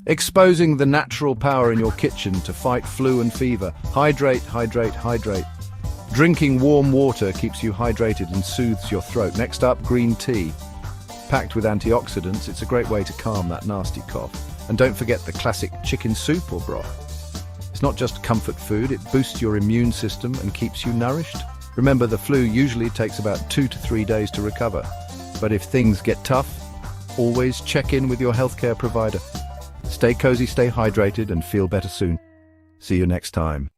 exposing the natural power in your kitchen to fight flu and fever. Hydrate, hydrate, hydrate. Drinking warm water keeps you hydrated and soothes your throat. Next up, green tea. Packed with antioxidants, it's a great way to calm that nasty cough. And don't forget the classic chicken soup or broth. It's not just comfort food, it boosts your immune system and keeps you nourished. Remember, the flu usually takes about 2 to 3 days to recover. But if things get tough, always check in with your healthcare provider. Stay cozy, stay hydrated, and feel better soon. See you next time.